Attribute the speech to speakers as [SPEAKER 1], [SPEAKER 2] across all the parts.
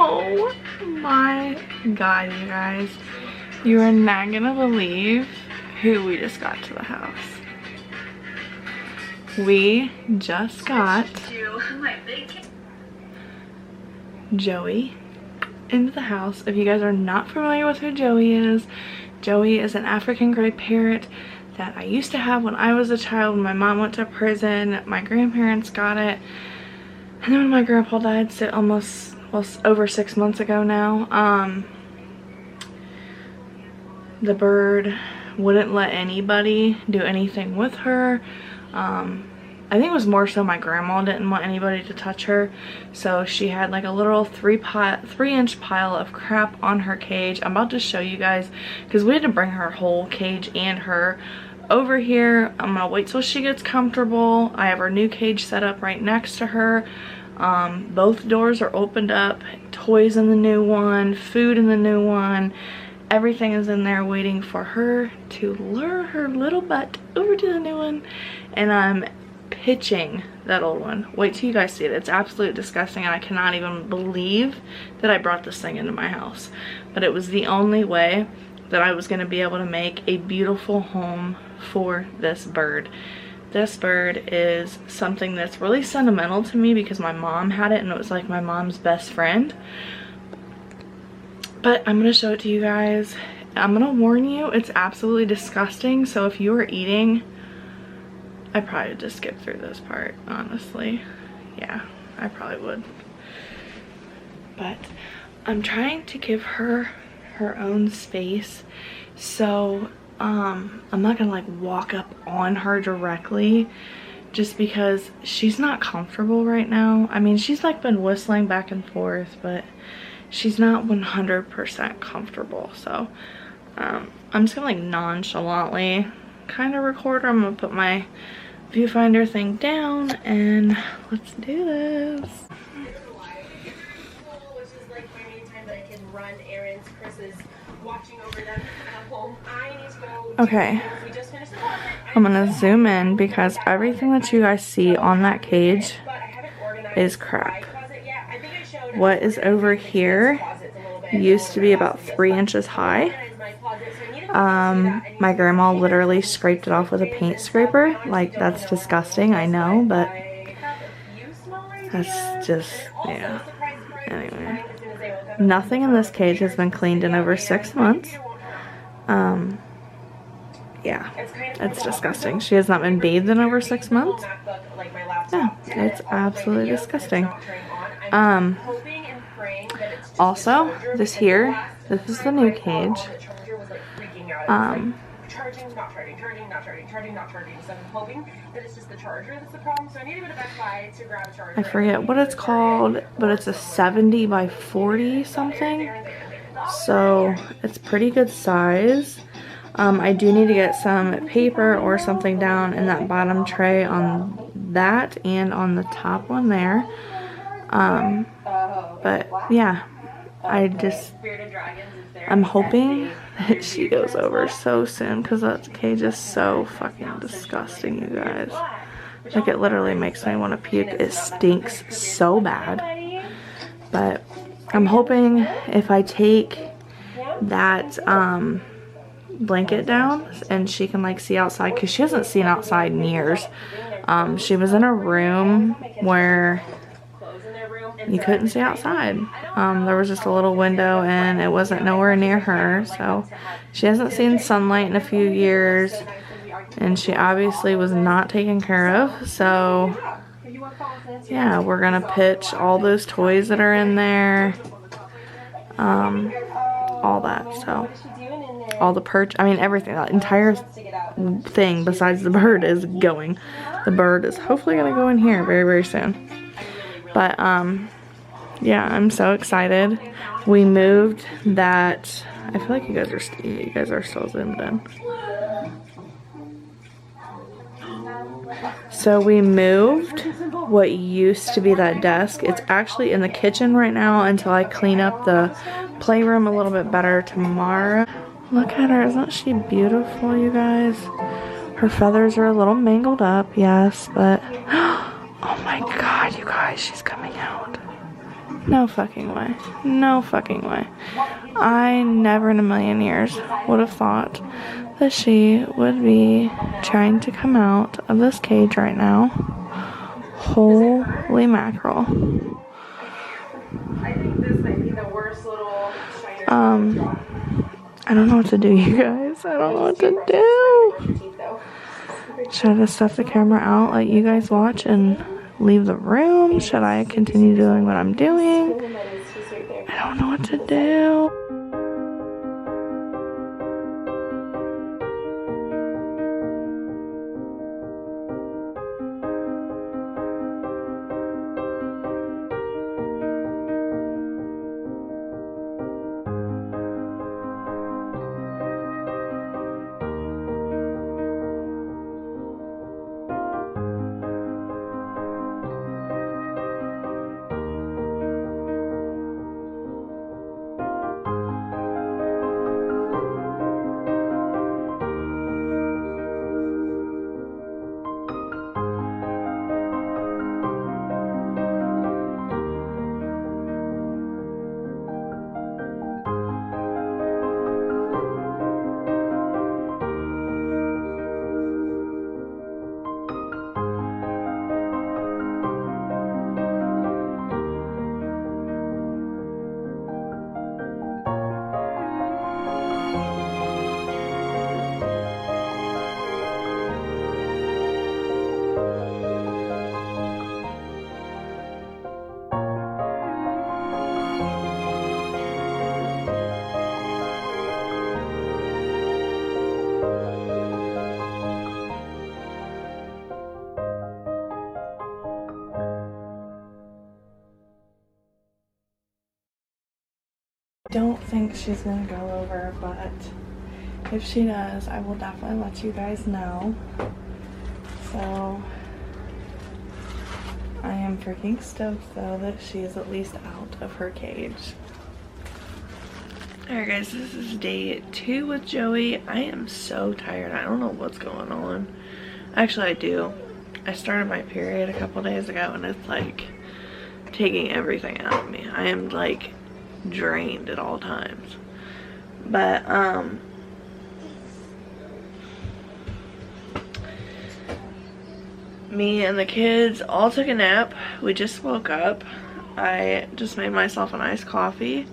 [SPEAKER 1] Oh my god, you guys. You are not gonna believe who we just got to the house. We just got Joey into the house. If you guys are not familiar with who Joey is an African gray parrot that I used to have when I was a child. When my mom went to prison, my grandparents got it. And then when my grandpa died, so almost, well, over 6 months ago now, the bird wouldn't let anybody do anything with her. I think it was more so my grandma didn't want anybody to touch her, so she had like a little 3-inch pile of crap on her cage. I'm about to show you guys because we had to bring her whole cage and her over here. I'm gonna wait till she gets comfortable. I have her new cage set up right next to her. Both doors are opened up, toys in the new one, food in the new one. Everything is in there waiting for her to lure her little butt over to the new one. And I'm pitching that old one. Wait till you guys see it. It's absolutely disgusting, and I cannot even believe that I brought this thing into my house. But it was the only way that I was going to be able to make a beautiful home for this bird. This bird is something that's really sentimental to me because my mom had it and it was like my mom's best friend. But I'm going to show it to you guys. I'm going to warn you, it's absolutely disgusting. So if you are eating, I probably would just skip through this part, honestly. Yeah, I probably would. But I'm trying to give her her own space. So I'm not gonna like walk up on her directly just because she's not comfortable right now. I mean, she's like been whistling back and forth, but she's not 100% comfortable. So I'm just gonna like nonchalantly kind of record her. I'm gonna put my viewfinder thing down and let's do this. Okay, I'm gonna zoom in because everything that you guys see on that cage is crap. What is over here used to be about 3 inches high. My grandma literally scraped it off with a paint scraper. Like, that's disgusting, I know, but that's just, yeah. Anyway, nothing in this cage has been cleaned in over 6 months. Yeah, it's disgusting. She has not been bathed in over 6 months. Yeah, it's absolutely disgusting. Also, this is the new cage. I forget what it's called, but it's a 70 by 40 something. So it's pretty good size. I do need to get some paper or something down in that bottom tray on that and on the top one there. But yeah, I'm hoping that she goes over so soon because that cage is so fucking disgusting, you guys. Like, it literally makes me want to puke. It stinks so bad. But I'm hoping if I take that blanket down and she can like see outside, because she hasn't seen outside in years. She was in a room where you couldn't see outside. There was just a little window and it wasn't nowhere near her, so she hasn't seen sunlight in a few years, and she obviously was not taken care of. So yeah, we're gonna pitch all those toys that are in there, all that. So all the perch, I mean everything, that entire thing besides the bird is going. The bird is hopefully gonna go in here very, very soon. But yeah, I'm so excited. We moved that. I feel like you guys are still zoomed in. So we moved what used to be that desk. It's actually in the kitchen right now until I clean up the playroom a little bit better tomorrow. Look at her, isn't she beautiful, you guys? Her feathers are a little mangled up, yes, but oh my god, you guys, she's coming out. No fucking way. No fucking way. I never in a million years would have thought that she would be trying to come out of this cage right now. Holy mackerel.
[SPEAKER 2] I think this might be the worst little
[SPEAKER 1] I don't know what to do, you guys. I don't know what to do. Should I just stuff the camera out, let you guys watch, and leave the room? Should I continue doing what I'm doing? I don't know what to do. Don't think she's gonna go over, but if she does, I will definitely let you guys know. So I am freaking stoked though that she is at least out of her cage. Alright guys, this is day 2 with Joey. I am so tired. I don't know what's going on. Actually, I do. I started my period a couple days ago and it's like taking everything out of me. I am like drained at all times. But me and the kids all took a nap. We just woke up. I just made myself an iced coffee,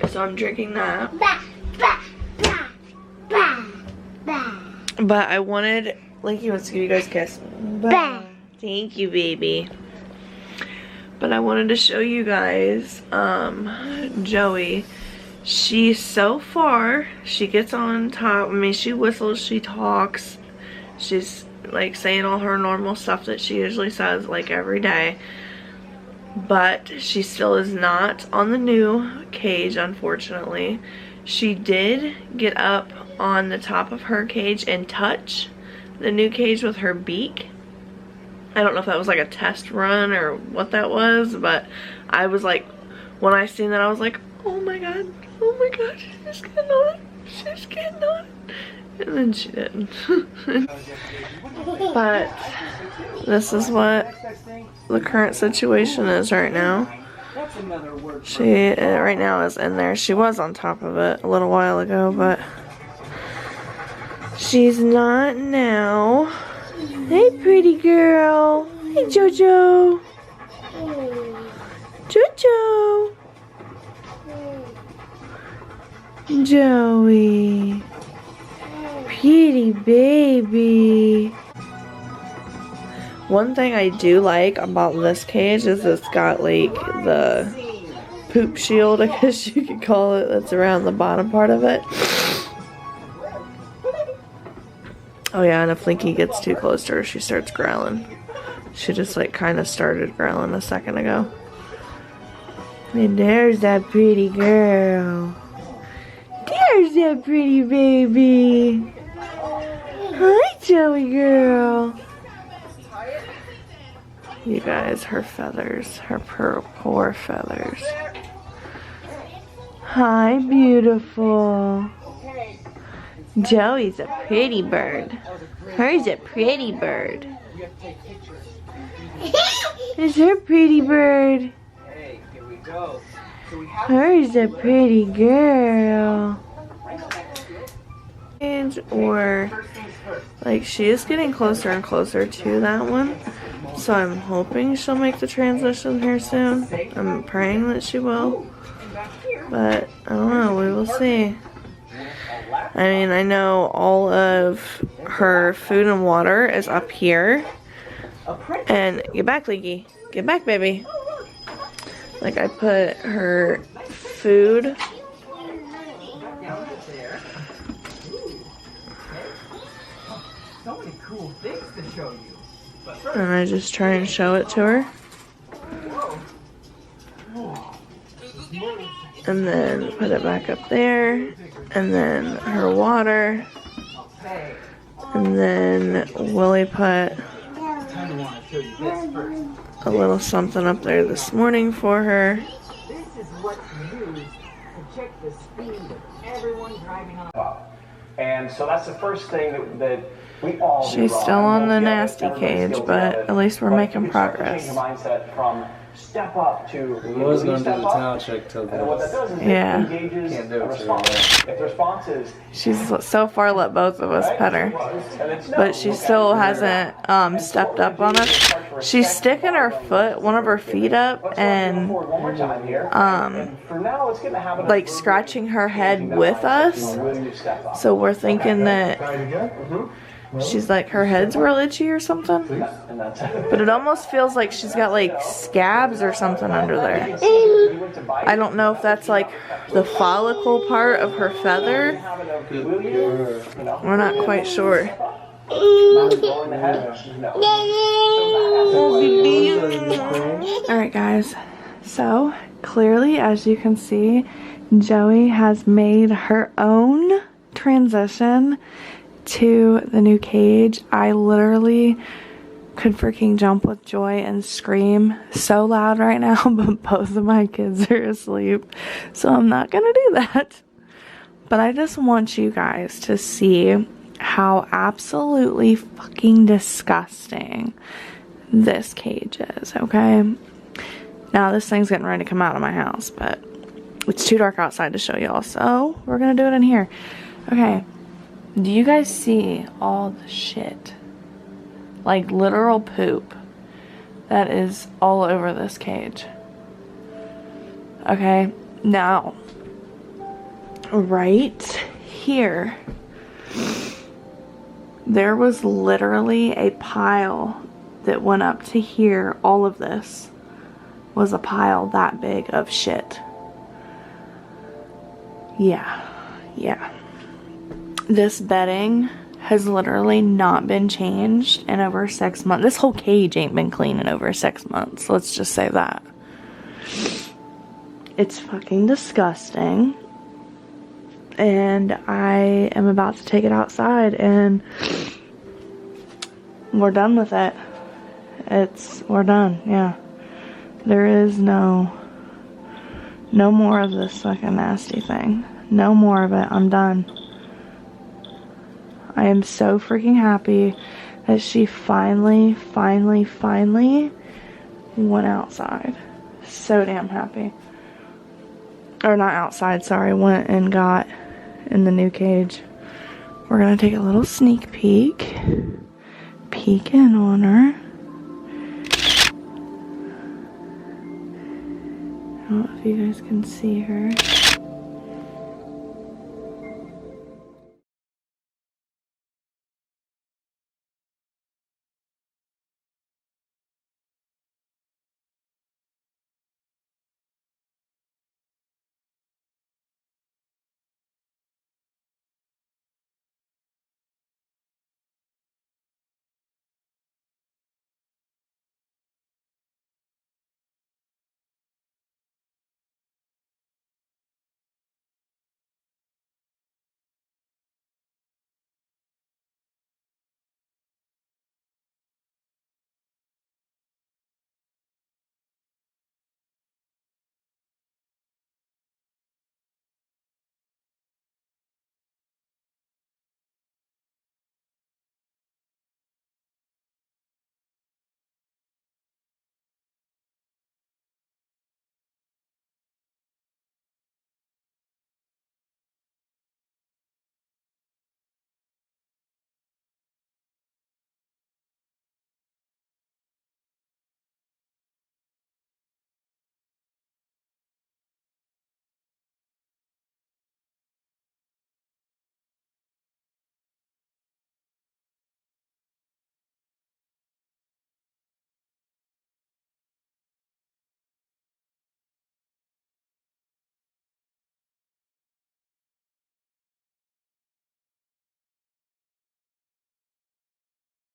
[SPEAKER 1] so I'm drinking that. But I wanted Linky wants to give you guys a kiss. Thank you, baby. But I wanted to show you guys Joey. She so far, she gets on top. I mean, she whistles, she talks. She's like saying all her normal stuff that she usually says like every day. But she still is not on the new cage, unfortunately. She did get up on the top of her cage and touch the new cage with her beak. I don't know if that was like a test run or what that was, but I was like, when I seen that, I was like, oh my god, she's getting on it, she's getting on it. And then she didn't. But this is what the current situation is right now. She right now is in there. She was on top of it a little while ago, but she's not now. Hey, pretty girl. Hey, Jojo. Jojo. Joey. Pretty baby. One thing I do like about this cage is it's got like the poop shield, I guess you could call it, that's around the bottom part of it. Oh yeah, and if Linky gets too close to her, she starts growling. She just like kind of started growling a second ago. And there's that pretty girl. There's that pretty baby. Hi, Joey girl. You guys, her feathers, her poor feathers. Hi, beautiful. Joey's a pretty bird. Her's a pretty bird. Is her pretty bird?
[SPEAKER 3] Hey, here we go. So we have
[SPEAKER 1] Her's a pretty girl. Or like she is getting closer and closer to that one. So I'm hoping she'll make the transition here soon. I'm praying that she will. But I don't know, we will see. I mean, I know all of her food and water is up here. And get back, Leaky. Get back, baby. Like I put her food.
[SPEAKER 3] so many cool things to show you.
[SPEAKER 1] And I just try and show it to her. And then put it back up there. And then her water. And then Willie put a little something up there this morning for her.
[SPEAKER 3] This is what you use to check the speed of everyone driving on. And so that's the first thing that we all do.
[SPEAKER 1] She's still on the nasty cage, but at least we're making progress.
[SPEAKER 3] Change your mindset from step up to
[SPEAKER 4] I was going to do the towel check till
[SPEAKER 3] and what that does is
[SPEAKER 1] Yeah.
[SPEAKER 3] it engages
[SPEAKER 4] Can't do
[SPEAKER 3] a
[SPEAKER 4] it
[SPEAKER 3] response. If the response is
[SPEAKER 1] She's so far let both of us pet her.
[SPEAKER 3] and it's no,
[SPEAKER 1] But she still hasn't stepped up on us. She's sticking her foot, one of her feet up, and
[SPEAKER 3] one more time here. And for now, let's get in the habit of
[SPEAKER 1] like scratching her head with us.
[SPEAKER 3] will you step up?
[SPEAKER 1] So we're thinking that she's like, her head's real itchy or something.
[SPEAKER 3] And that's
[SPEAKER 1] But it almost feels like she's got like scabs or something under there. I don't know if that's like the follicle part of her feather. We're not quite sure. Alright guys, so clearly as you can see, Joey has made her own transition to the new cage. I literally could freaking jump with joy and scream so loud right now, but both of my kids are asleep, so I'm not gonna do that. But I just want you guys to see how absolutely fucking disgusting this cage is, okay? Now this thing's getting ready to come out of my house, but it's too dark outside to show y'all, so we're gonna do it in here. Okay, do you guys see all the shit? Like literal poop that is all over this cage. Okay, now right here there was literally a pile that went up to here. All of this was a pile that big of shit. Yeah. This bedding has literally not been changed in over 6 months. This whole cage ain't been clean in over 6 months. Let's just say that. It's fucking disgusting. And I am about to take it outside and we're done with it. We're done, yeah. There is no more of this fucking nasty thing. No more of it. I'm done. I am so freaking happy that she finally went outside. So damn happy. Or not outside, sorry. Went and got in the new cage. We're gonna take a little sneak peek. Peek in on her. I don't know if you guys can see her.